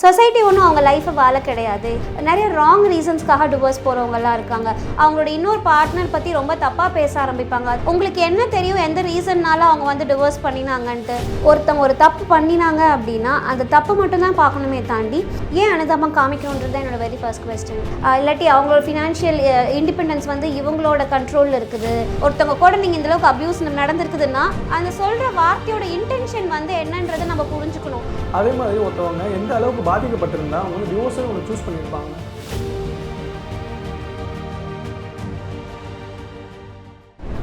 Society ஒன்றும் அவங்க லைஃப்பை வாழ கிடையாது. நிறைய ராங் ரீசன்ஸ்க்காக டிவோர்ஸ் போகிறவங்கலாம் இருக்காங்க. அவங்களோட இன்னொரு பார்ட்னர் பற்றி ரொம்ப தப்பாக பேச ஆரம்பிப்பாங்க. உங்களுக்கு என்ன தெரியும் எந்த ரீசன்னால அவங்க வந்து டிவோர்ஸ் பண்ணினாங்கன்ட்டு? ஒருத்தவங்க ஒரு தப்பு பண்ணினாங்க அப்படின்னா அந்த தப்பு மட்டும்தான் பார்க்கணுமே தாண்டி ஏன் அனுதாபம் காமிக்கணுன்றது தான் என்னோட வெரி ஃபர்ஸ்ட் கொஸ்டின். இல்லாட்டி அவங்களோட ஃபினான்ஷியல் இண்டிபெண்டன்ஸ் வந்து இவங்களோட கண்ட்ரோலில் இருக்குது. ஒருத்தவங்க கூட நீங்கள் இந்தளவுக்கு அப்யூஸ் நடந்திருக்குதுன்னா அந்த சொல்கிற வார்த்தையோட இன்டென்ஷன் வந்து என்னன்றதை நம்ம புரிஞ்சுக்கணும். அதே மாதிரி ஒருத்தவங்க எந்த அளவுக்கு பாதிக்கப்பட்டிருந்தா அவங்க வந்து டிவோர்ஸை ஒன்று சூஸ் பண்ணியிருப்பாங்க.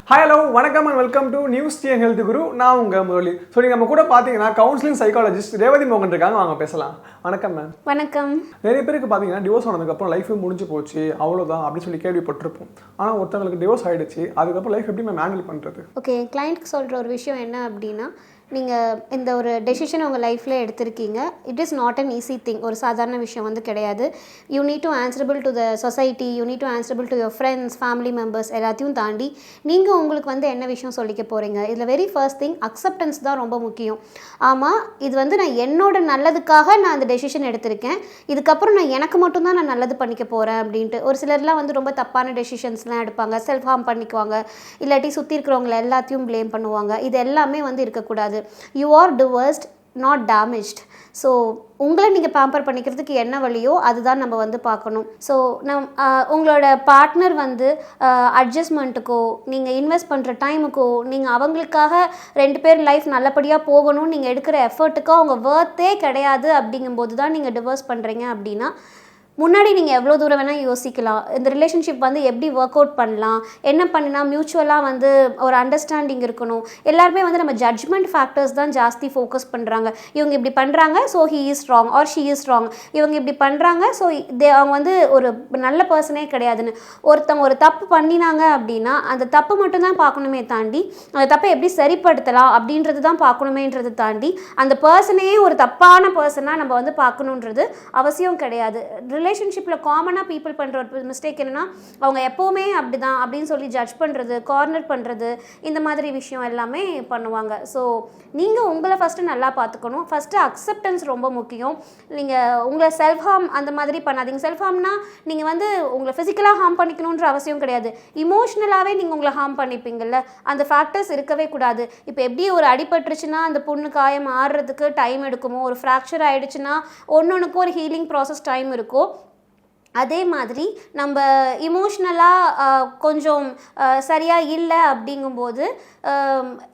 ஹாய் ஹலோ வணக்கம் and welcome to News TN Health Guru. நான் உங்கள் முரளி. ஸோ நீங்கள் நம்ம கூட பார்த்தீங்கன்னா கவுன்சிலிங் சைக்காலஜிஸ்ட் ரேவதி மோகன் இருக்காங்க. வாங்க பேசலாம். வணக்கம் மேம். வணக்கம். நிறைய பேருக்கு பார்த்தீங்கன்னா டிவோர்ஸ் ஆனதுக்கப்புறம் லைஃபே முடிஞ்சு போச்சு அவ்வளோதான் அப்படின்னு சொல்லி கேள்விப்பட்டிருப்போம். ஆனால் ஒருத்தவங்களுக்கு டிவோர்ஸ் ஆகிடுச்சு, அதுக்கப்புறம் லைஃப் எப்படி மேம் ஹேண்டில் பண்ணுறது? ஓகே, கிளைண்ட்க்கு சொல்கிற ஒரு விஷயம் என்ன அப்படின்னா, நீங்கள் இந்த ஒரு டெசிஷன் உங்கள் லைஃப்பில் எடுத்திருக்கீங்க. It is not an easy thing. ஒரு சாதாரண விஷயம் வந்து கிடையாது. You need to answerable to the society, you need to answerable to your friends, family members எல்லாத்தையும் தாண்டி நீங்கள் உங்களுக்கு வந்து என்ன விஷயம் சொல்லிக்க போகிறீங்க. இதில் வெரி ஃபர்ஸ்ட் திங் அக்செப்டன்ஸ் தான் ரொம்ப முக்கியம். ஆமாம், இது வந்து நான் என்னோட நல்லதுக்காக நான் அந்த டெசிஷன் எடுத்திருக்கேன், இதுக்கப்புறம் நான் எனக்கு மட்டும்தான் நான் நல்லது பண்ணிக்க போகிறேன் அப்படின்ட்டு. ஒரு சிலர்லாம் வந்து ரொம்ப தப்பான டெசிஷன்ஸ்லாம் எடுப்பாங்க, செல்ஃப் ஹார்ம் பண்ணிக்குவாங்க, இல்லாட்டி சுற்றி இருக்கிறவங்கள எல்லாத்தையும் ப்ளேம் பண்ணுவாங்க. இது எல்லாமே வந்து இருக்கக்கூடாது. You are divorced, not damaged. So உங்களை நீங்கள் பேம்பர் பண்ணிக்கிறதுக்கு என்ன வழியோ அதுதான் நம்ம வந்து பார்க்கணும். ஸோ உங்களோட பார்ட்னர் வந்து அட்ஜஸ்ட்மெண்ட்டுக்கோ நீங்கள் இன்வெஸ்ட் பண்ணுற டைமுக்கோ நீங்கள் அவங்களுக்காக 2 பேர் லைஃப் நல்லபடியாக போகணும்னு நீங்கள் எடுக்கிற எஃபர்ட்டுக்கோ அவங்க வர்த்தே கிடையாது அப்படிங்கும்போது தான் நீங்கள் டிவோர்ஸ் பண்ணுறீங்க அப்படின்னா முன்னாடி நீங்கள் எவ்வளோ தூரம் வேணால் யோசிக்கலாம். இந்த ரிலேஷன்ஷிப் வந்து எப்படி ஒர்க் அவுட் பண்ணலாம், என்ன பண்ணினா மியூச்சுவலாக வந்து ஒரு அண்டர்ஸ்டாண்டிங் இருக்கணும். எல்லாருமே வந்து நம்ம ஜட்ஜ்மெண்ட் ஃபேக்டர்ஸ் தான் ஜாஸ்தி ஃபோக்கஸ் பண்ணுறாங்க. இவங்க இப்படி பண்ணுறாங்க so he is wrong or she is wrong, இவங்க இப்படி பண்ணுறாங்க ஸோ அவங்க வந்து ஒரு நல்ல பர்சனே கிடையாதுன்னு. ஒருத்தவங்க ஒரு தப்பு பண்ணினாங்க அப்படின்னா அந்த தப்பு மட்டும்தான் பார்க்கணுமே தாண்டி அந்த தப்பை எப்படி சரிப்படுத்தலாம் அப்படின்றது தான் பார்க்கணுமேன்றது தாண்டி அந்த பர்சனே ஒரு தப்பான பர்சனாக நம்ம வந்து பார்க்கணுன்றது அவசியம் கிடையாது. ரிலேஷன்ஷிப்பில் காமனாக பீப்புள் பண்ணுற ஒரு மிஸ்டேக் என்னென்னா அவங்க எப்போவுமே அப்படி தான் அப்படின்னு சொல்லி ஜட்ஜ் பண்ணுறது, கார்னர் பண்ணுறது, இந்த மாதிரி விஷயம் எல்லாமே பண்ணுவாங்க. ஸோ நீங்கள் உங்களை ஃபஸ்ட்டு நல்லா பார்த்துக்கணும். ஃபஸ்ட்டு அக்செப்டன்ஸ் ரொம்ப முக்கியம். நீங்கள் உங்களை செல்ஃப் ஹார்ம் அந்த மாதிரி பண்ணாதீங்க. செல்ஃப் ஹார்ம்னா நீங்கள் வந்து உங்களை ஃபிசிக்கலாக ஹார்ம் பண்ணிக்கணுன்ற அவசியம் கிடையாது. இமோஷ்னலாகவே நீங்கள் உங்களை ஹார்ம் பண்ணிப்பீங்கள்ல, அந்த ஃபேக்டர்ஸ் இருக்கவே கூடாது. இப்போ எப்படி ஒரு அடிபட்டுருச்சுன்னா அந்த புண்ணு காயம் ஆடுறதுக்கு டைம் எடுக்குமோ, ஒரு ஃப்ராக்சர் ஆகிடுச்சுன்னா ஒன்னொன்றுக்கும் ஒரு ஹீலிங் ப்ராசஸ் டைம் இருக்கும். அதே மாதிரி நம்ம இமோஷ்னலாக கொஞ்சம் சரியாக இல்லை அப்படிங்கும்போது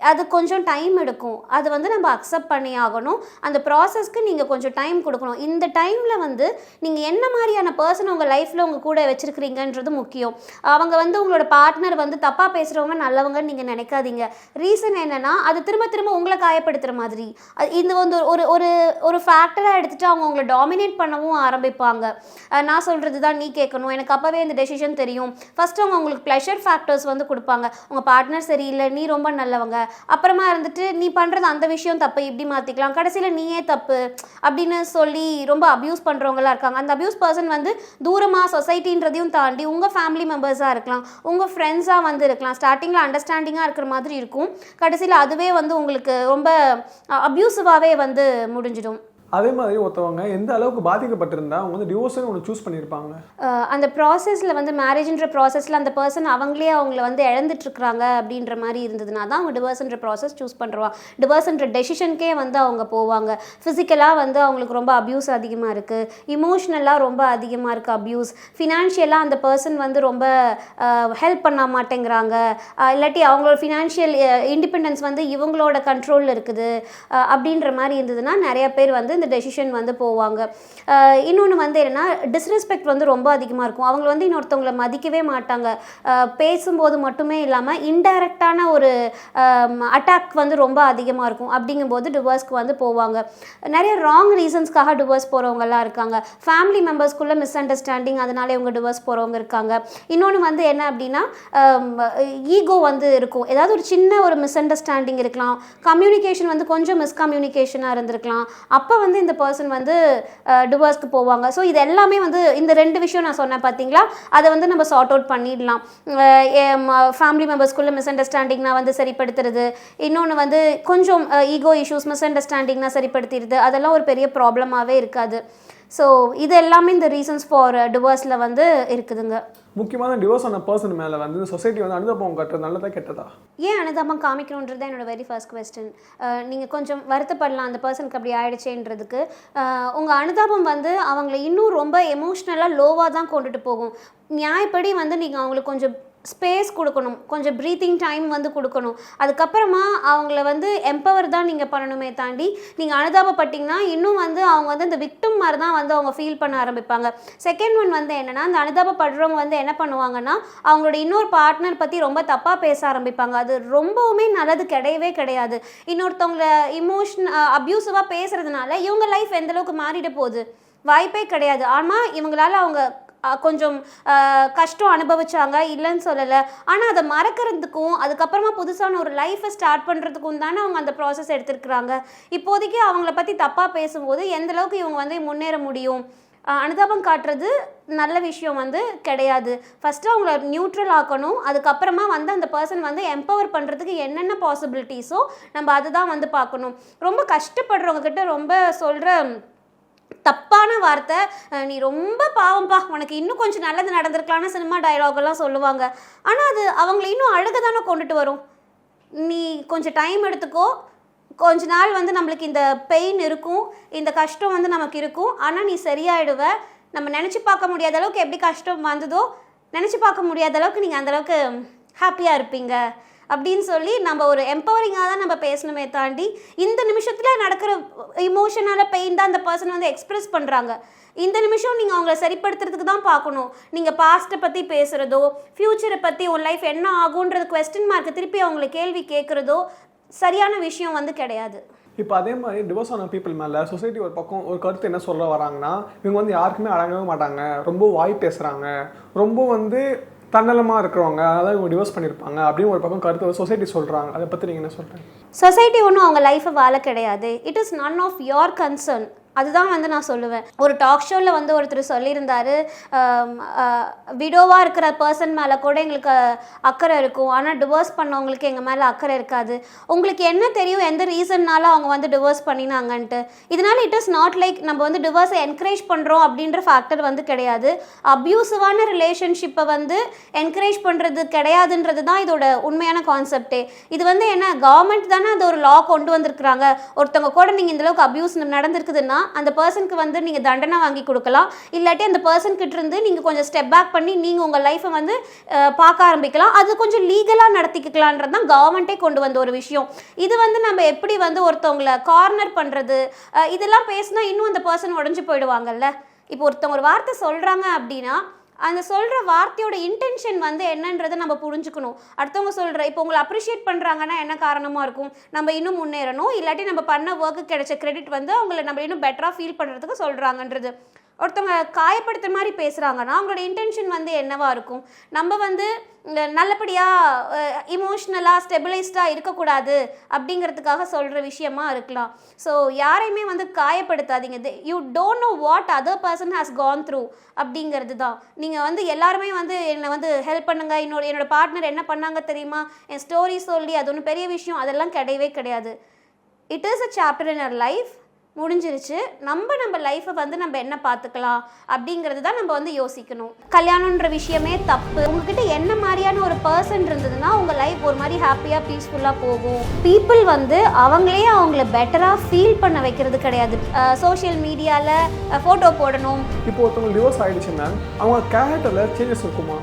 அது கொஞ்சம் டைம் எடுக்கும். அது வந்து நம்ம அக்செப்ட் பண்ணி ஆகணும். அந்த ப்ராசஸ்க்கு நீங்கள் கொஞ்சம் டைம் கொடுக்கணும். இந்த டைமில் வந்து நீங்கள் என்ன மாதிரியான பர்சன் உங்கள் லைஃப்பில் உங்கள் கூட வச்சுருக்கிறீங்கன்றது முக்கியம். அவங்க வந்து உங்களோட பார்ட்னர் வந்து தப்பாக பேசுகிறவங்க நல்லவங்கன்னு நீங்கள் நினைக்காதீங்க. ரீசன் என்னென்னா அது திரும்ப திரும்ப உங்களை காயப்படுத்துகிற மாதிரி இது வந்து ஒரு ஒரு ஃபேக்டராக எடுத்துகிட்டு அவங்க உங்களை டாமினேட் பண்ணவும் ஆரம்பிப்பாங்க. நான் சொல்கிறது தான் நீ கேட்கணும், எனக்கு அப்போவே இந்த டெசிஷன் தெரியும். ஃபஸ்ட்டு அவங்க உங்களுக்கு ப்ளஷர் ஃபேக்டர்ஸ் வந்து கொடுப்பாங்க. உங்கள் பார்ட்னர் சரியில்லை, நீ ரொம்ப நல்லவங்க, அப்புறமா இருந்துட்டு நீ பண்ணுறது அந்த விஷயம் தப்பு, இப்படி மாற்றிக்கலாம், கடைசியில் நீயே தப்பு அப்படின்னு சொல்லி ரொம்ப அப்யூஸ் பண்ணுறவங்களாம் இருக்காங்க. அந்த அப்யூஸ் பர்சன் வந்து தூரமாக சொசைட்டின்றதையும் தாண்டி உங்கள் ஃபேமிலி மெம்பர்ஸாக இருக்கலாம், உங்கள் ஃப்ரெண்ட்ஸாக வந்து இருக்கலாம். ஸ்டார்டிங்கில் அண்டர்ஸ்டாண்டிங்காக இருக்கிற மாதிரி இருக்கும், கடைசியில் அதுவே வந்து உங்களுக்கு ரொம்ப அப்யூசிவாகவே வந்து முடிஞ்சிடும். அதே மாதிரி ஒருத்தவங்க எந்த அளவுக்கு பாதிக்கப்பட்டிருந்தா அவங்க வந்து டிவோர்ஸ்னு ஒன்று சூஸ் பண்ணியிருப்பாங்க. அந்த ப்ராசஸில் வந்து மேரேஜ்ன்ற ப்ராசஸில் அந்த பர்சன் அவங்களே அவங்கள வந்து இழந்துட்டுருக்குறாங்க அப்படின்ற மாதிரி இருந்ததுனா தான் அவங்க டிவோர்ஸ்ன்ற ப்ராசஸ் சூஸ் பண்ணுறாங்க. டிவோர்ஸ்ன்ற டெசிஷனுக்கே வந்து அவங்க போவாங்க. ஃபிசிக்கலாக வந்து அவங்களுக்கு ரொம்ப அப்யூஸ் அதிகமாக இருக்குது, இமோஷ்னலாக ரொம்ப அதிகமாக இருக்குது அப்யூஸ், ஃபினான்ஷியலாக அந்த பர்சன் வந்து ரொம்ப ஹெல்ப் பண்ண மாட்டேங்கிறாங்க, இல்லாட்டி அவங்களோட ஃபினான்ஷியல் இண்டிபெண்டன்ஸ் வந்து இவங்களோட கண்ட்ரோலில் இருக்குது அப்படின்ற மாதிரி இருந்ததுன்னா நிறைய பேர் வந்து இந்த டெசிஷன் வந்து போவாங்க. இன்னொன்று வந்து என்னென்னா டிஸ்ரெஸ்பெக்ட் வந்து ரொம்ப அதிகமாக இருக்கும். அவங்க வந்து இன்னொருத்தவங்களை மதிக்கவே மாட்டாங்க. பேசும்போது மட்டுமே இல்லாமல் இன்டைரக்டான ஒரு அட்டாக் வந்து ரொம்ப அதிகமாக இருக்கும். அப்படிங்கும்போது டிவோர்ஸ்க்கு வந்து போவாங்க. நிறைய ராங் ரீசன்ஸ்க்காக டிவோர்ஸ் போகிறவங்கலாம் இருக்காங்க. ஃபேமிலி மெம்பர்ஸ்குள்ளே மிஸ் அண்டர்ஸ்டாண்டிங், அதனால இவங்க டிவோர்ஸ் போகிறவங்க இருக்காங்க. இன்னொன்று வந்து என்ன அப்படின்னா ஈகோ வந்து இருக்கும். ஏதாவது ஒரு சின்ன ஒரு மிஸ் அண்டர்ஸ்டாண்டிங் இருக்கலாம், கம்யூனிகேஷன் வந்து கொஞ்சம் மிஸ்கம்யூனிகேஷனாக இருந்திருக்கலாம். அப்போ வந்து இந்த பர்சன் வந்து டிவோர்ஸ்க்கு போவாங்க. ஸோ இது எல்லாமே வந்து இந்த 2 விஷயம் நான் சொன்னேன் பார்த்தீங்களா, அதை வந்து நம்ம சார்ட் அவுட் பண்ணிடலாம். ஃபேமிலி மெம்பர்ஸ்குள்ளே மிஸ் அண்டர்ஸ்டாண்டிங்னா வந்து சரிப்படுத்துறது, இன்னொன்று வந்து கொஞ்சம் ஈகோ இஷ்யூஸ் மிஸ் அண்டர்ஸ்டாண்டிங்னா சரிப்படுத்திடுது, அதெல்லாம் ஒரு பெரிய ப்ராப்ளமாகவே இருக்காது. ஸோ இது எல்லாமே இந்த ரீசன்ஸ் ஃபார் டிவோர்ஸில் வந்து இருக்குதுங்க. முக்கியமான டிவோர்ஸ் ஆன பர்சன் மேலே வந்து சொசைட்டி வந்து அனுதாபம் காட்டுறது நல்லதா கெட்டதா? ஏன் அனுதாபம் காமிக்கணுன்றது தான் என்னோட வெரி ஃபர்ஸ்ட் கொஸ்டின். நீங்கள் கொஞ்சம் வருத்தப்படலாம் அந்த பர்சனுக்கு அப்படி ஆயிடுச்சேன்றதுக்கு. உங்கள் அனுதாபம் வந்து அவங்கள இன்னும் ரொம்ப எமோஷ்னலாக லோவாக தான் கொண்டுட்டு போகும். நியாயப்படி வந்து நீங்கள் அவங்களுக்கு கொஞ்சம் ஸ்பேஸ் கொடுக்கணும், கொஞ்சம் ப்ரீத்திங் டைம் வந்து கொடுக்கணும். அதுக்கப்புறமா அவங்கள வந்து எம்பவர் தான் நீங்கள் பண்ணணுமே தாண்டி நீங்கள் அனுதாபப்பட்டிங்கன்னா இன்னும் வந்து அவங்க வந்து இந்த விக்டிம் மாதிரி தான் வந்து அவங்க ஃபீல் பண்ண ஆரம்பிப்பாங்க. செகண்ட் ஒன் வந்து என்னென்னா, இந்த அனுதாபப்படுறவங்க வந்து என்ன பண்ணுவாங்கன்னா அவங்களோட இன்னொரு பார்ட்னர் பற்றி ரொம்ப தப்பாக பேச ஆரம்பிப்பாங்க. அது ரொம்பவுமே நல்லது கிடையவே கிடையாது. இன்னொருத்தவங்கள அப்யூசிவாக பேசுகிறதுனால இவங்க லைஃப் எந்தளவுக்கு மாறிட போகுது, வாய்ப்பே கிடையாது. ஆனால் இவங்களால அவங்க கொஞ்சம் கஷ்டம் அனுபவிச்சாங்க, இல்லைன்னு சொல்லலை. ஆனால் அதை மறக்கிறதுக்கும் அதுக்கப்புறமா புதுசான ஒரு லைஃப்பை ஸ்டார்ட் பண்ணுறதுக்கும் தானே அவங்க அந்த ப்ராசஸ் எடுத்துருக்குறாங்க. இப்போதைக்கு அவங்கள பற்றி தப்பாக பேசும்போது எந்தளவுக்கு இவங்க வந்து முன்னேற முடியும்? அனுதாபம் காட்டுறது நல்ல விஷயம் வந்து கிடையாது. ஃபஸ்ட்டு அவங்கள நியூட்ரல் ஆக்கணும். அதுக்கப்புறமா வந்து அந்த பர்சன் வந்து எம்பவர் பண்ணுறதுக்கு என்னென்ன பாசிபிலிட்டிஸோ நம்ம அதுதான் வந்து பார்க்கணும். ரொம்ப கஷ்டப்படுறவங்க கிட்ட ரொம்ப சொல்கிற தப்பான வார்த்தை, நீ ரொம்ப பாவம்பா, உனக்கு இன்னும் கொஞ்சம் நல்லது நடந்திருக்கலான்னு சினிமா டயலாகெல்லாம் சொல்லுவாங்க. ஆனால் அது அவங்கள இன்னும் அழுக தானே கொண்டுட்டு வரும். நீ கொஞ்சம் டைம் எடுத்துக்கோ, கொஞ்ச நாள் வந்து நம்மளுக்கு இந்த பெயின் இருக்கும், இந்த கஷ்டம் வந்து நமக்கு இருக்கும், ஆனால் நீ சரியாயிடுவ. நம்ம நினச்சி பார்க்க முடியாத அளவுக்கு எப்படி கஷ்டம் வந்ததோ நினச்சி பார்க்க முடியாத அளவுக்கு நீங்கள் அந்தளவுக்கு ஹாப்பியாக இருப்பீங்க அப்படின்னு சொல்லி நம்ம ஒரு எம்பவரிங்காக தான் நம்ம பேசணுமே தாண்டி, இந்த நிமிஷத்தில் நடக்கிற இமோஷனால பெயின் தான் அந்த பர்சன் வந்து எக்ஸ்ப்ரெஸ் பண்ணுறாங்க. இந்த நிமிஷம் நீங்கள் அவங்கள சரிப்படுத்துறதுக்கு தான் பார்க்கணும். நீங்கள் பாஸ்ட்டை பற்றி பேசுகிறதோ, ஃப்யூச்சரை பற்றி உன் லைஃப் என்ன ஆகுன்றது குவெஸ்டின் மார்க்கு திருப்பி அவங்கள கேள்வி கேட்குறதோ சரியான விஷயம் வந்து கிடையாது. இப்போ அதே மாதிரி டிவோர்ஸ் ஆன பீப்புள் மேலே சொசைட்டி ஒரு பக்கம் ஒரு கருத்து என்ன சொல்ல வராங்கன்னா, இவங்க வந்து யாருக்குமே அடங்கவே மாட்டாங்க, ரொம்ப வாய் பேசுகிறாங்க, ரொம்ப வந்து தன்னலமாக இருக்கிறவங்க, அதாவது இவங்க டிவோர்ஸ் பண்ணியிருப்பாங்க அப்படின்னு ஒரு பக்கம் கருத்து சொசைட்டி சொல்கிறாங்க. அதை பற்றி நீங்கள் என்ன சொல்கிறீங்க? சொசைட்டி ஒன்றும் அவங்க லைஃப்பை வாழ கிடையாது. It is none of your concern. அதுதான் வந்து நான் சொல்லுவேன். ஒரு டாக் ஷோவில் வந்து ஒருத்தர் சொல்லியிருந்தார், விடோவாக இருக்கிற பர்சன் மேலே கூட எங்களுக்கு அக்கறை இருக்கும், ஆனால் டிவோர்ஸ் பண்ணவங்களுக்கு எங்கள் மேலே அக்கறை இருக்காது. உங்களுக்கு என்ன தெரியும் எந்த ரீசன்னால அவங்க வந்து டிவோர்ஸ் பண்ணினாங்கன்ட்டு? இதனால் இட் இஸ் நாட் லைக் நம்ம வந்து டிவோர்ஸை என்கரேஜ் பண்ணுறோம் அப்படின்ற ஃபேக்டர் வந்து கிடையாது. அப்யூசிவான ரிலேஷன்ஷிப்பை வந்து என்கரேஜ் பண்ணுறது கிடையாதுன்றது தான் இதோட உண்மையான கான்செப்டே. இது வந்து என்ன, கவர்மெண்ட் தானே அது ஒரு லா கொண்டு வந்திருக்கிறாங்க. ஒருத்தவங்க கூட நீங்கள் இந்தளவுக்கு அப்யூஸ் நடந்திருக்குதுன்னா அந்த பர்சனுக்கு வந்து நீங்கள் தண்டனை வாங்கி கொடுக்கலாம், இல்லாட்டி அந்த பர்சன்கிட்ட இருந்து நீங்கள் கொஞ்சம் ஸ்டெப் பேக் பண்ணி நீங்கள் உங்கள் லைஃப்பை வந்து பார்க்க ஆரம்பிக்கலாம். அது கொஞ்சம் லீகலாக நடத்திக்கலான்றது தான் கவர்மெண்ட்டே கொண்டு வந்த ஒரு விஷயம். இது வந்து நம்ம எப்படி வந்து ஒருத்தவங்களை கார்னர் பண்ணுறது, இதெல்லாம் பேசினா இன்னும் அந்த பர்சன் உடஞ்சி போயிடுவாங்கல்ல. இப்போ ஒருத்தவங்க ஒரு வார்த்தை சொல்கிறாங்க அப்படின்னா அந்த சொல்கிற வார்த்தையோட இன்டென்ஷன் வந்து என்னன்றதை நம்ம புரிஞ்சுக்கணும். அடுத்தவங்க சொல்கிற இப்போ உங்களை அப்ரிஷியேட் பண்ணுறாங்கன்னா என்ன காரணமாக இருக்கும்? நம்ம இன்னும் முன்னேறணும், இல்லாட்டி நம்ம பண்ண ஒர்க்கு கிடைச்ச கிரெடிட் வந்து அவங்கள நம்ம இன்னும் பெட்டராக ஃபீல் பண்ணுறதுக்கு சொல்கிறாங்கன்றது. ஒருத்தவங்க காயப்படுத்துகிற மாதிரி பேசுகிறாங்கன்னா அவங்களோட இன்டென்ஷன் வந்து என்னவா இருக்கும்? நம்ம வந்து நல்லபடியாக இமோஷ்னலாக ஸ்டெபிளைஸ்டாக இருக்கக்கூடாது அப்படிங்கிறதுக்காக சொல்கிற விஷயமா இருக்கலாம். ஸோ யாரையுமே வந்து காயப்படுத்தாதீங்க. You don't know what other person has gone through அப்படிங்கிறது தான். நீங்கள் வந்து எல்லாருமே வந்து என்னை வந்து ஹெல்ப் பண்ணுங்கள், என்னோட பார்ட்னர் என்ன பண்ணாங்க தெரியுமா, என் ஸ்டோரி சொல்லி அது ஒன்றும் பெரிய விஷயம் அதெல்லாம் கிடையவே கிடையாது. It is a chapter in our life, முடிஞ்சிருச்சு. நம்ம லைஃப்பை வந்து நம்ம என்ன பார்த்துக்கலாம் அப்படிங்கிறது தான் நம்ம வந்து யோசிக்கணும். கல்யாணன்ற விஷயமே தப்பு. உங்ககிட்ட என்ன மாதிரியான ஒரு பர்சன் இருந்ததுன்னா உங்கள் லைஃப் ஒரு மாதிரி ஹாப்பியாக பீஸ்ஃபுல்லாக போகும். பீப்புள் வந்து அவங்களே அவங்கள பெட்டராக ஃபீல் பண்ண வைக்கிறது கிடையாது. சோஷியல் மீடியாவில் ஃபோட்டோ போடணும். இப்போ ஒருத்தவங்க டிவோர்ஸ் ஆகிடுச்சுன்னா அவங்க கேரக்டரில் சேஞ்சஸ் இருக்குமா?